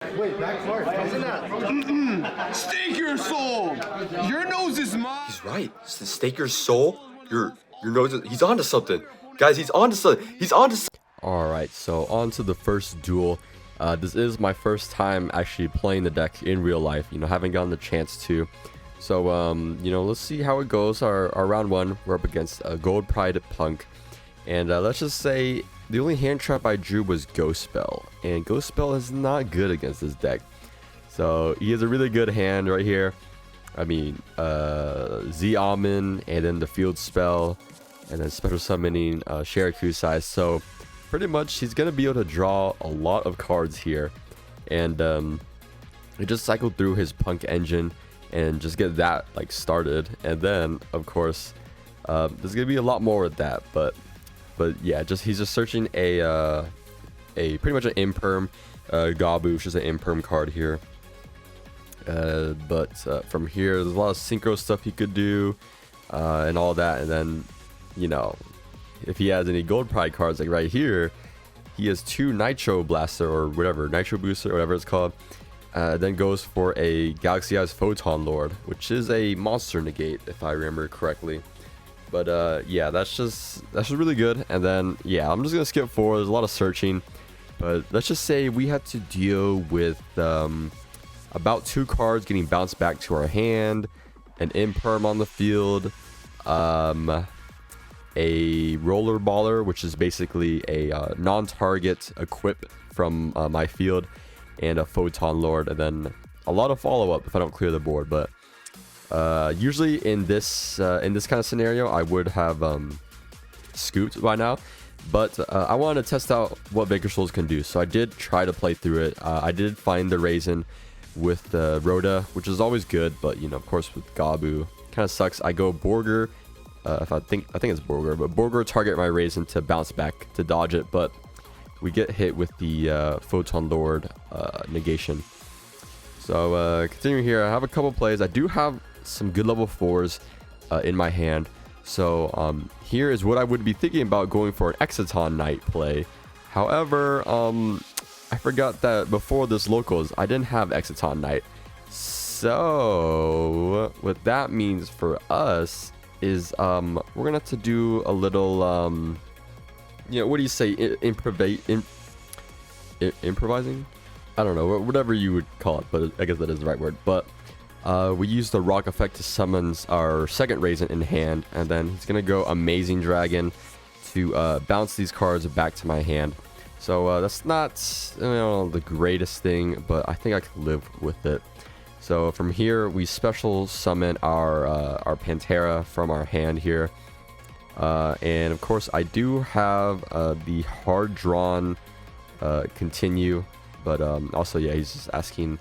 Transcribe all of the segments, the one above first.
Wait, that card, isn't that? Stake your soul! Your nose is mine! He's right. Stake your soul. Your nose. He's onto something, guys. He's onto something. All right. So on to the first duel. This is my first time actually playing the deck in real life. You know, haven't gotten the chance to. So you know, let's see how it goes. Our round one, we're up against a Gold Pride Punk, and let's just say the only hand trap I drew was Ghost Spell, and Ghost Spell is not good against this deck. So he has a really good hand right here. I mean, Z Almond, and then the Field Spell, and then Special Summoning Shirakusai. So pretty much he's gonna be able to draw a lot of cards here, and he just cycled through his Punk engine and just get that like started, and then of course there's gonna be a lot more with that, but yeah, he's just searching a pretty much an imperm Gabu, which is an imperm card here. But from here, there's a lot of synchro stuff he could do, and all that. And then, you know, if he has any Gold Pride cards, like right here, he has 2 Nitro Blaster or whatever, Nitro Booster, or whatever it's called. Then goes for a Galaxy Eyes Photon Lord, which is a monster negate, if I remember correctly. But yeah, that's just really good. And then yeah, I'm just gonna skip forward. There's a lot of searching, but let's just say we had to deal with about 2 cards getting bounced back to our hand, an imperm on the field, a roller baller, which is basically a non-target equip from my field, and a Photon Lord, and then a lot of follow-up if I don't clear the board. But usually in this kind of scenario, I would have scooped by now, but I wanted to test out what Vanquish Souls can do, so I did try to play through it. I did find the Raisin with Rhoda, which is always good, but you know, of course, with Gabu, kind of sucks. I go Borger, if I think it's Borger, but Borger target my Raisin to bounce back to dodge it, but we get hit with the Photon Lord negation. So continuing here, I have a couple plays. I do have some good level 4s in my hand. So here is what I would be thinking about going for an Exciton Knight play. However, I forgot that before this locals, I didn't have Exciton Knight. So what that means for us is we're gonna have to do a little you know, what do you say, improvising? I don't know, whatever you would call it, but I guess that is the right word. But we use the rock effect to summon our second Raisin in hand, and then he's gonna go Amazing Dragon to bounce these cards back to my hand. So that's not, you know, the greatest thing, but I think I can live with it. So from here, we special summon our Pantera from our hand here, and of course I do have the hard drawn continue, but also yeah, he's just asking,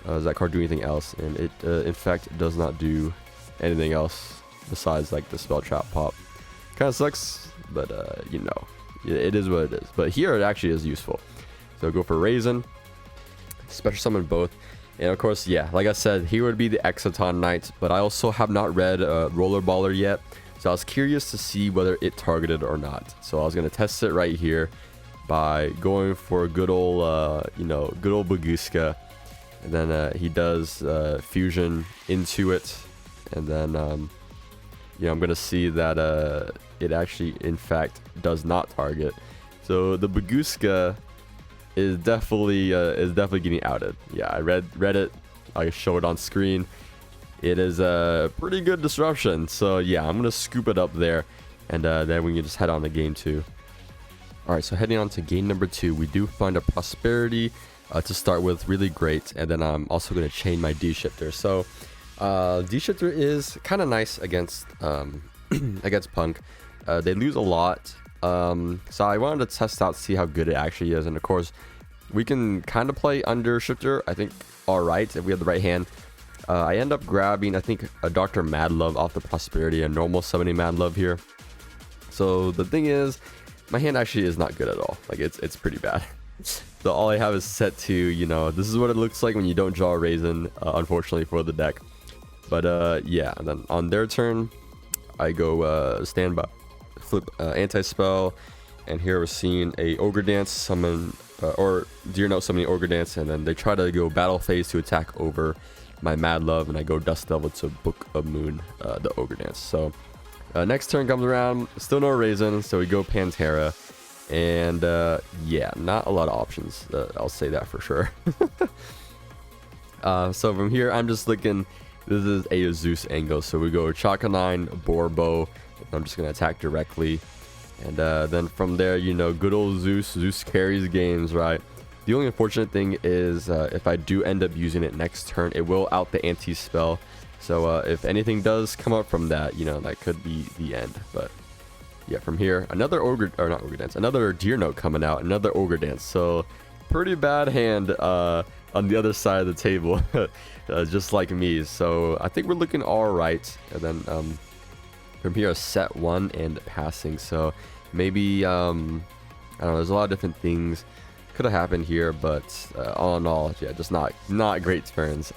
does that card do anything else? And it in fact does not do anything else besides like the spell trap pop. Kind of sucks, but you know, it is what it is. But here it actually is useful. So go for Raisin, special summon both, and of course, yeah, like I said, here would be the Exciton Knight, but I also have not read Roller Baller yet, so I was curious to see whether it targeted or not. So I was gonna test it right here by going for a good old you know, good old Baguska, and then he does fusion into it, and then you know, I'm gonna see that it actually in fact does not target. So the Baguska is definitely getting outed. Yeah, I read it. I show it on screen. It is a pretty good disruption. So yeah, I'm gonna scoop it up there, and then we can just head on to game 2. All right, so heading on to game number 2, we do find a Prosperity to start with, really great, and then I'm also gonna chain my D Shifter. So D Shifter is kind of nice against against Punk. They lose a lot, so I wanted to test out, see how good it actually is, and of course we can kind of play under Shifter, I think, all right, if we have the right hand. I end up grabbing, I think, a Dr. Madlove off the Prosperity, a normal summoning Madlove here. So the thing is, my hand actually is not good at all. Like, it's pretty bad. So all I have is set to, you know, this is what it looks like when you don't draw a Raisin, unfortunately for the deck. But yeah, and then on their turn, I go standby, flip anti-spell, and here we're seeing a Ogre Dance summon or Deer Note summoning Ogre Dance, and then they try to go battle phase to attack over my Mad Love, and I go Dust Devil to Book of Moon the Ogre Dance. So next turn comes around, still no Raisin, so we go Pantera, and yeah, not a lot of options. I'll say that for sure. So from here, I'm just looking. This is a Zeus angle, so we go Chakanine, Borbo. I'm just gonna attack directly, and then from there, you know, good old Zeus carries games, right? The only unfortunate thing is if I do end up using it next turn, it will out the anti-spell. So if anything does come up from that, you know, that could be the end. But yeah, from here, another another Deer Note coming out, another Ogre Dance. So pretty bad hand on the other side of the table, just like me. So I think we're looking all right. And then from here, a set 1 and passing. So maybe I don't know. There's a lot of different things could have happened here, but all in all, yeah, just not great turns.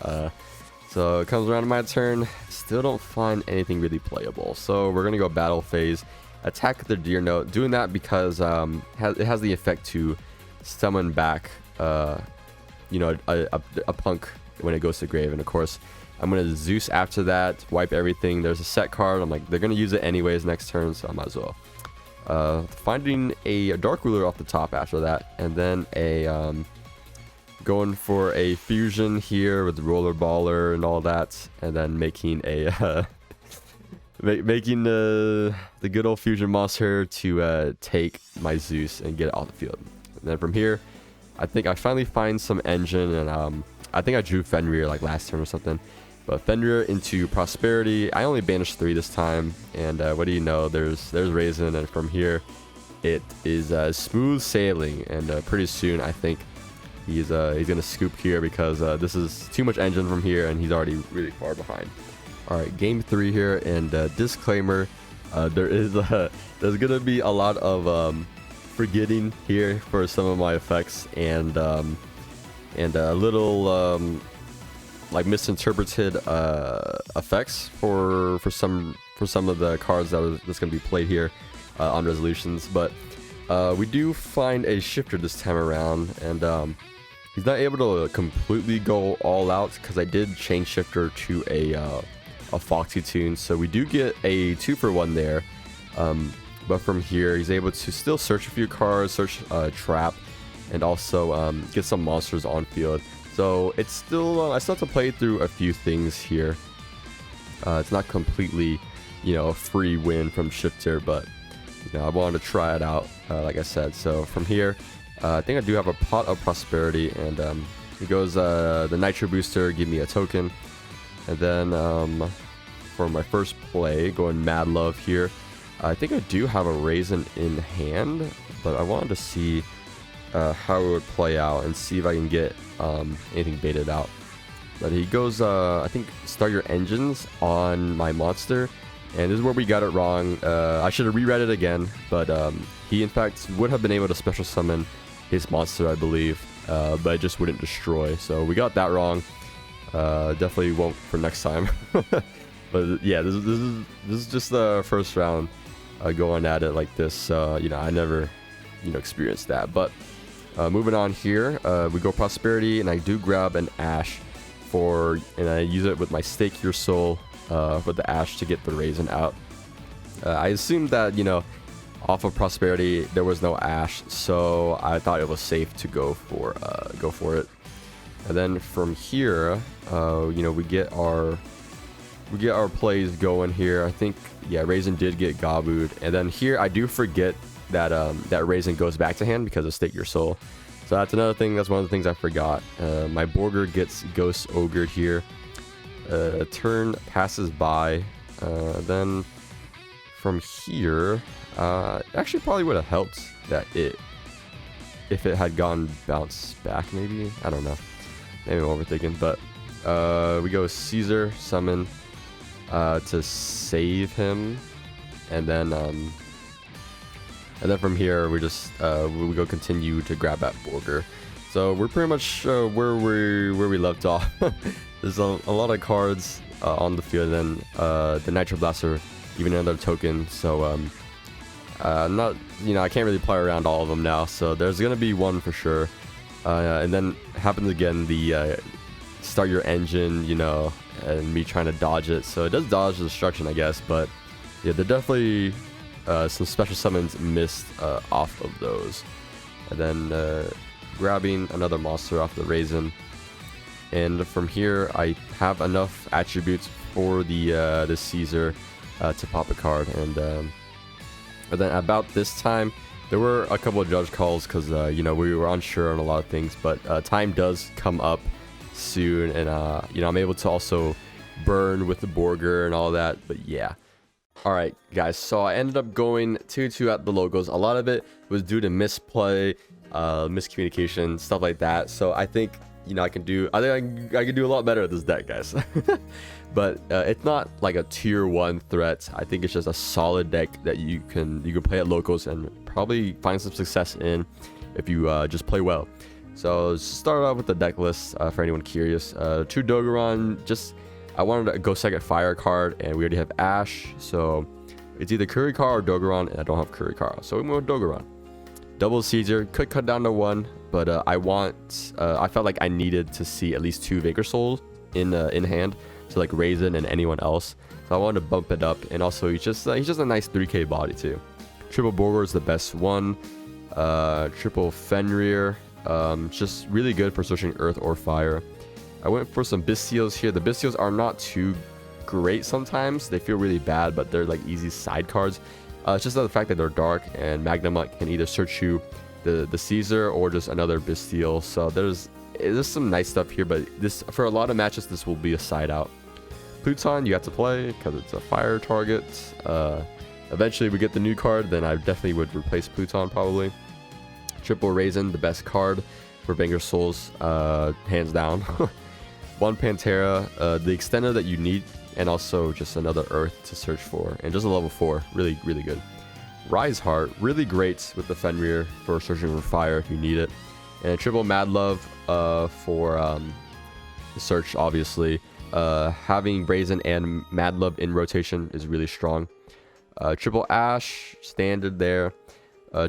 So it comes around to my turn. Still don't find anything really playable. So we're gonna go battle phase, attack the Deer Note. Doing that because it has the effect to summon back, you know, a punk when it goes to grave. And of course, I'm gonna Zeus after that, wipe everything. There's a set card. I'm like, they're gonna use it anyways next turn, so I might as well. Finding a Dark Ruler off the top after that, and then a going for a fusion here with the Roller Baller and all that, and then making a making the good old fusion monster to take my Zeus and get it off the field. And then from here, I think I finally find some engine, and I think I drew Fenrir like last turn or something. But Fenrir into Prosperity. I only banished 3 this time, and what do you know? There's Raisin, and from here, it is smooth sailing. And pretty soon, I think he's gonna scoop here because this is too much engine from here, and he's already really far behind. All right, game 3 here, and disclaimer: there's gonna be a lot of forgetting here for some of my effects, and a little like misinterpreted effects for some of the cards that's going to be played here on resolutions. But we do find a shifter this time around, and he's not able to completely go all out because I did change shifter to a Foxy tune, so we do get a 2-for-1 there. But from here, he's able to still search a few cards, search trap, and also get some monsters on field. So it's still, I still have to play through a few things here. It's not completely, you know, a free win from shifter, but you know, I wanted to try it out, like I said. So from here, I think I do have a Pot of Prosperity, and it goes the Nitro Booster, give me a token, and then for my first play, going Mad Love here. I think I do have a Raisin in hand, but I wanted to see how it would play out and see if I can get anything baited out. But he goes, I think, start your engines on my monster, and this is where we got it wrong. I should have reread it again, but he in fact would have been able to special summon his monster, I believe, but it just wouldn't destroy. So we got that wrong. Definitely won't for next time. But yeah, this is just the first round going at it like this. You know, I never, you know, experienced that. But moving on here, we go Prosperity, and I do grab an Ash and I use it with my Stake Your Soul with the Ash to get the Raisin out. I assumed that, you know, off of Prosperity there was no Ash, so I thought it was safe to go for it. And then from here, you know, we get our plays going here. I think, yeah, Raisin did get Gabu'd, and then here I do forget that that Raisin goes back to hand because of Stake Your Soul. So that's another thing. That's one of the things I forgot. My Borger gets Ghost Ogred here. A turn passes by. Then from here, actually probably would have helped that if it had gone bounce back, maybe. I don't know. Maybe I'm overthinking, but we go Caesar summon to save him, and then from here we just we go continue to grab at Borger. So we're pretty much where we left off. There's a lot of cards on the field, and the Nitro Blaster, even another token. So Not, you know, I can't really play around all of them now, so there's gonna be one for sure. And then happens again, the start your engine, you know, and me trying to dodge it. So it does dodge the destruction, I guess, but yeah, there definitely some special summons missed off of those. And then grabbing another monster off the Raisin. And from here, I have enough attributes for the Caesar to pop a card. And but then about this time, there were a couple of judge calls because you know, we were unsure on a lot of things. But time does come up soon, and you know, I'm able to also burn with the Borger and all that. But yeah. All right, guys. So I ended up going 2-2 at the locals. A lot of it was due to misplay, miscommunication, stuff like that. So I think, you know, I can do a lot better at this deck, guys. But it's not like a tier 1 threat. I think it's just a solid deck that you can play at locals and probably find some success in if you just play well. So let's start off with the deck list for anyone curious. 2 Dogoran, just I wanted to go second fire card, and we already have Ash, so it's either Kurikar or Dogoran, and I don't have Kurikar, so we went with Dogoran. Double Caesar could cut down to 1, but I felt like I needed to see at least 2 Vanquish Souls in hand, so like Raisin and anyone else. So I wanted to bump it up, and also he's just a nice 3k body too. Triple Borger is the best one. Triple Fenrir, just really good for searching Earth or Fire. I went for some Bystials here. The Bystials are not too great sometimes. They feel really bad, but they're like easy side cards. It's just the fact that they're dark, and Magnamut can either search you the Caesar or just another Bystial. So there's some nice stuff here, but this, for a lot of matches, this will be a side out. Pluton you have to play because it's a fire target. Eventually we get the new card, then I definitely would replace Pluton probably. Triple Raisin, the best card for Vanquish Souls, hands down. 1 Pantera, the extender that you need, and also just another Earth to search for, and just a level 4, really good. Rise Heart, really great with the Fenrir for searching for fire if you need it, and Triple Mad Love for the search, obviously. Having Brazen and Mad Love in rotation is really strong. Triple Ash, standard there.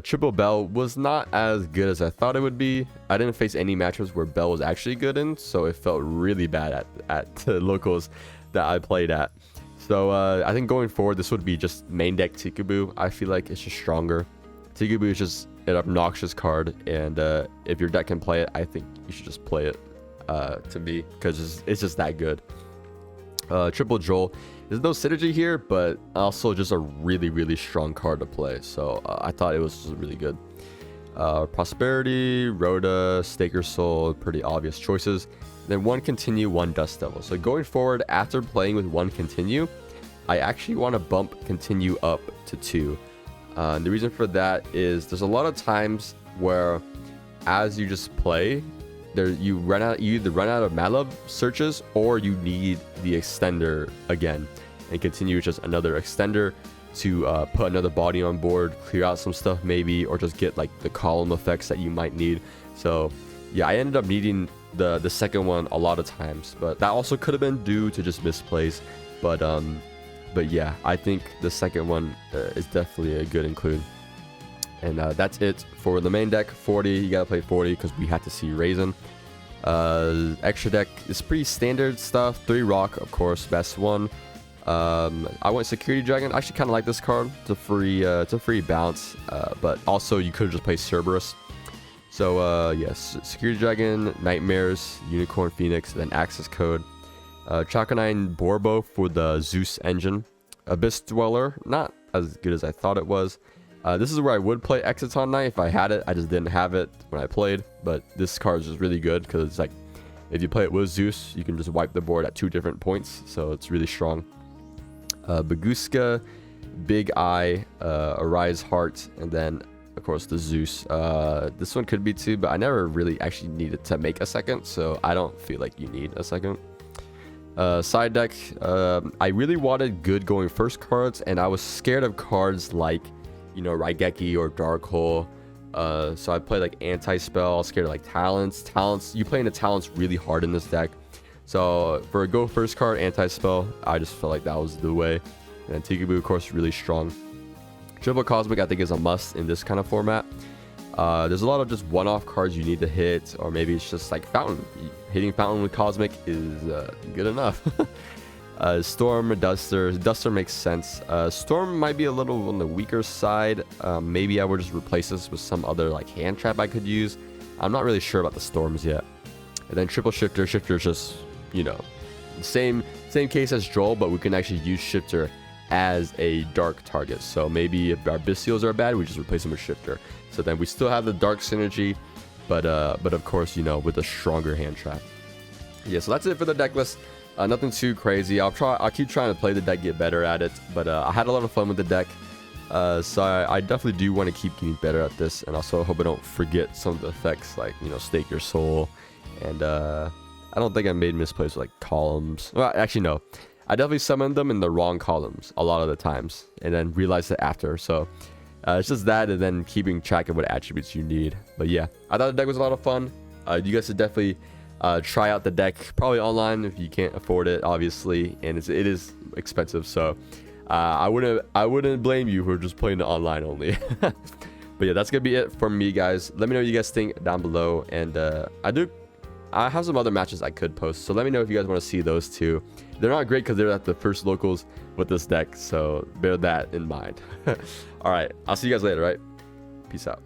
Triple Bell was not as good as I thought it would be. I didn't face any matchups where Bell was actually good in, so it felt really bad at the locals that I played at. So I think going forward, this would be just main deck Tikaboo. I feel like it's just stronger. Tikaboo is just an obnoxious card, and if your deck can play it, I think you should just play it to me, because it's just that good. Triple Joel, there's no synergy here, but also just a really strong card to play, so I thought it was just really good. Prosperity, Rhoda, Staker Soul, pretty obvious choices. Then 1 Continue, 1 Dust Devil. So going forward, after playing with 1 Continue, I actually want to bump Continue up to 2. And the reason for that is there's a lot of times where as you just play, you either run out of Mad Love searches, or you need the extender again, and Continue just another extender to put another body on board, clear out some stuff maybe, or just get like the column effects that you might need. So yeah, I ended up needing the second one a lot of times, but that also could have been due to just misplays. But yeah, I think the second one is definitely a good include. And that's it for the main deck. 40, you gotta play 40 because we had to see Raisin. Extra deck is pretty standard stuff. 3 Rock, of course, best one. I went Security Dragon. I actually kind of like this card. It's a free bounce, but also you could just play Cerberus. So yes, Security Dragon, Nightmares, Unicorn Phoenix, then Access Code. Chakanine Borbo for the Zeus engine. Abyss Dweller, not as good as I thought it was. This is where I would play Exciton Knight if I had it. I just didn't have it when I played, but this card is just really good because it's like, if you play it with Zeus, you can just wipe the board at 2 different points, so it's really strong. Baguska, Big Eye, Arise Heart, and then, of course, the Zeus. This one could be 2, but I never really actually needed to make a second, so I don't feel like you need a second. Side deck, I really wanted good going first cards, and I was scared of cards like, you know, Raigeki or Dark Hole. So I played like Anti-Spell, scared of like Talents. You play into Talents really hard in this deck. So for a go first card, Anti-Spell, I just felt like that was the way. And then Tikaboo, of course, really strong. Triple Cosmic I think is a must in this kind of format. There's a lot of just one-off cards you need to hit, or maybe it's just like Fountain. Hitting Fountain with Cosmic is good enough. Storm, Duster makes sense. Storm might be a little on the weaker side. Maybe I would just replace this with some other like hand trap I could use. I'm not really sure about the Storms yet. And then Triple Shifter. Shifter is just, you know, same case as Droll, but we can actually use Shifter as a dark target. So maybe if our Bystials are bad, we just replace them with Shifter. So then we still have the dark synergy, but of course, you know, with a stronger hand trap. Yeah, so that's it for the deck list. Nothing too crazy. I'll keep trying to play the deck, get better at it. But I had a lot of fun with the deck. So I definitely do want to keep getting better at this, and also hope I don't forget some of the effects, like, you know, Stake Your Soul, and I don't think I made misplays with like columns. Well, actually no, I definitely summoned them in the wrong columns a lot of the times, and then realized it after. So it's just that, and then keeping track of what attributes you need. But yeah, I thought the deck was a lot of fun. You guys should definitely try out the deck, probably online if you can't afford it, obviously, and it is expensive. So I wouldn't blame you for just playing it online only. But yeah, that's gonna be it from me, guys. Let me know what you guys think down below, and I have some other matches I could post, so let me know if you guys want to see those too. They're not great because they're at the first locals with this deck, so bear that in mind. All right, I'll see you guys later, right? Peace out.